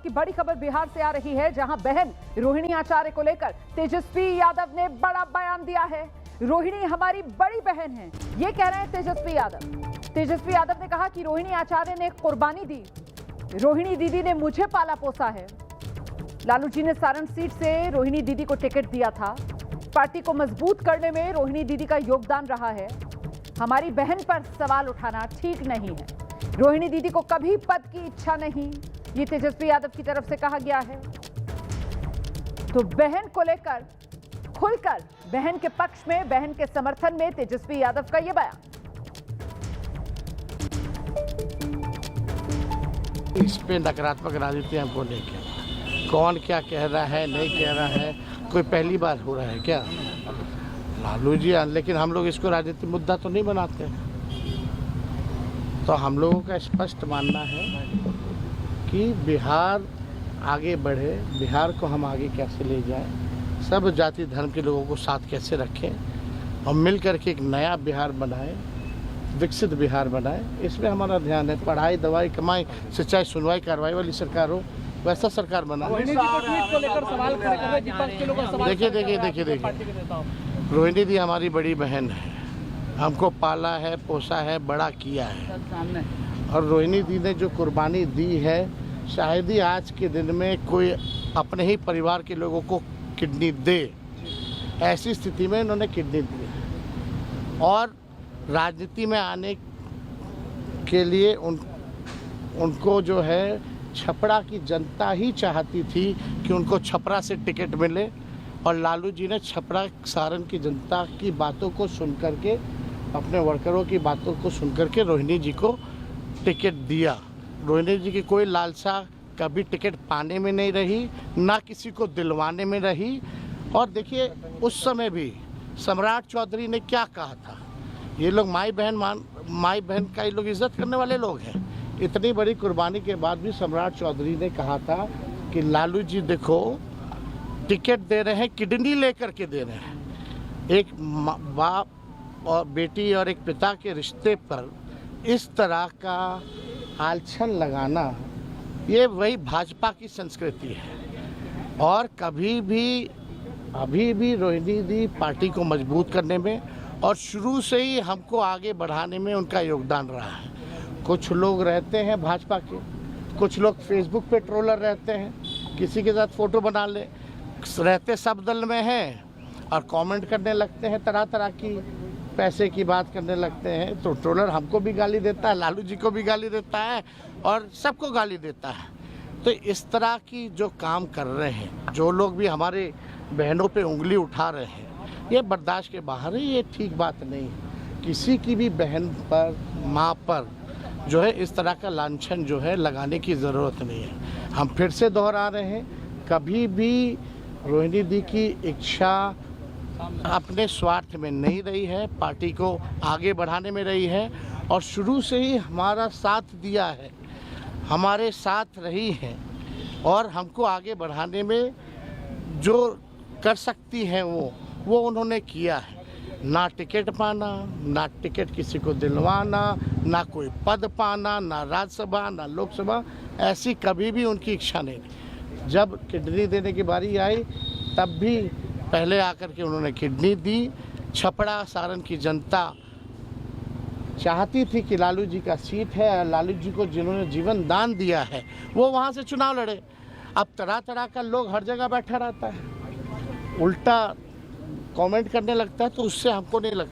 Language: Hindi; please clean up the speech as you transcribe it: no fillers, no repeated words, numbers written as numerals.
की बड़ी खबर बिहार से आ रही है, जहां बहन रोहिणी आचार्य को लेकर तेजस्वी यादव ने बड़ा बयान दिया है। रोहिणी हमारी बड़ी बहन है, ये कह रहे हैं तेजस्वी यादव। तेजस्वी यादव ने कहा कि रोहिणी आचार्य ने कुर्बानी दी, रोहिणी दीदी ने मुझे पाला पोसा है। लालू जी ने सारण सीट से रोहिणी दीदी को टिकट दिया था। पार्टी को मजबूत करने में रोहिणी दीदी का योगदान रहा है। हमारी बहन पर सवाल उठाना ठीक नहीं है। रोहिणी दीदी को कभी पद की इच्छा नहीं, ये तेजस्वी यादव की तरफ से कहा गया है। तो बहन को लेकर खुलकर बहन के पक्ष में, बहन के समर्थन में तेजस्वी यादव का यह बयान। इस पे नकारात्मक राजनीति हमको लेके कौन क्या कह रहा है, नहीं कह रहा है, कोई पहली बार हो रहा है क्या लालू जी? लेकिन हम लोग इसको राजनीतिक मुद्दा तो नहीं बनाते। तो हम लोगों का स्पष्ट मानना है कि बिहार आगे बढ़े, बिहार को हम आगे कैसे ले जाएं, सब जाति धर्म के लोगों को साथ कैसे रखें और मिल करके एक नया बिहार बनाएं, विकसित बिहार बनाएं, इसमें हमारा ध्यान है। पढ़ाई, दवाई, कमाई, सिंचाई, सुनवाई, कार्रवाई वाली सरकार हो, वैसा सरकार बना। देखिए, रोहिणी दी हमारी बड़ी बहन है, हमको पाला है, पोसा है, बड़ा किया है। और रोहिणी दी ने जो कुर्बानी दी है, शायद ही आज के दिन में कोई अपने ही परिवार के लोगों को किडनी दे। ऐसी स्थिति में इन्होंने किडनी दी और राजनीति में आने के लिए उनको जो है छपरा की जनता ही चाहती थी कि उनको छपरा से टिकट मिले। और लालू जी ने छपरा सारण की जनता की बातों को सुन करके, अपने वर्करों की बातों को सुन करके रोहिणी जी को टिकट दिया। रोहिणी जी की कोई लालसा कभी टिकट पाने में नहीं रही, ना किसी को दिलवाने में रही। और देखिए, उस समय भी सम्राट चौधरी ने क्या कहा था, ये लोग माई बहन का ये लोग इज्जत करने वाले लोग हैं। इतनी बड़ी कुर्बानी के बाद भी सम्राट चौधरी ने कहा था कि लालू जी देखो, टिकट दे रहे हैं, किडनी लेकर के दे रहे हैं। एक बाप और बेटी और एक पिता के रिश्ते पर इस तरह का आलछन लगाना, ये वही भाजपा की संस्कृति है। और कभी भी अभी भी रोहिणी दी पार्टी को मजबूत करने में और शुरू से ही हमको आगे बढ़ाने में उनका योगदान रहा है। कुछ लोग रहते हैं भाजपा के, कुछ लोग फेसबुक पे ट्रोलर रहते हैं, किसी के साथ फोटो बना ले रहते, सब दल में हैं और कमेंट करने लगते हैं, तरह तरह की पैसे की बात करने लगते हैं। तो ट्रोलर हमको भी गाली देता है, लालू जी को भी गाली देता है और सबको गाली देता है। तो इस तरह की जो काम कर रहे हैं, जो लोग भी हमारे बहनों पे उंगली उठा रहे हैं, ये बर्दाश्त के बाहर है, ये ठीक बात नहीं है। किसी की भी बहन पर, माँ पर जो है इस तरह का लांछन जो है लगाने की ज़रूरत नहीं है। हम फिर से दोहरा रहे हैं, कभी भी रोहिणी दी की इच्छा अपने स्वार्थ में नहीं रही है, पार्टी को आगे बढ़ाने में रही है और शुरू से ही हमारा साथ दिया है, हमारे साथ रही है और हमको आगे बढ़ाने में जो कर सकती हैं वो उन्होंने किया है। ना टिकट पाना, ना टिकट किसी को दिलवाना, ना कोई पद पाना, ना राज्यसभा, ना लोकसभा, ऐसी कभी भी उनकी इच्छा नहीं थी। जब किडनी देने की बारी आई तब भी पहले आकर के उन्होंने किडनी दी। छपरा सारण की जनता चाहती थी कि लालू जी का सीट है, लालू जी को जिन्होंने जीवन दान दिया है वो वहाँ से चुनाव लड़े। अब तरह तरह का लोग हर जगह बैठा रहता है, उल्टा कमेंट करने लगता है, तो उससे हमको नहीं लगता।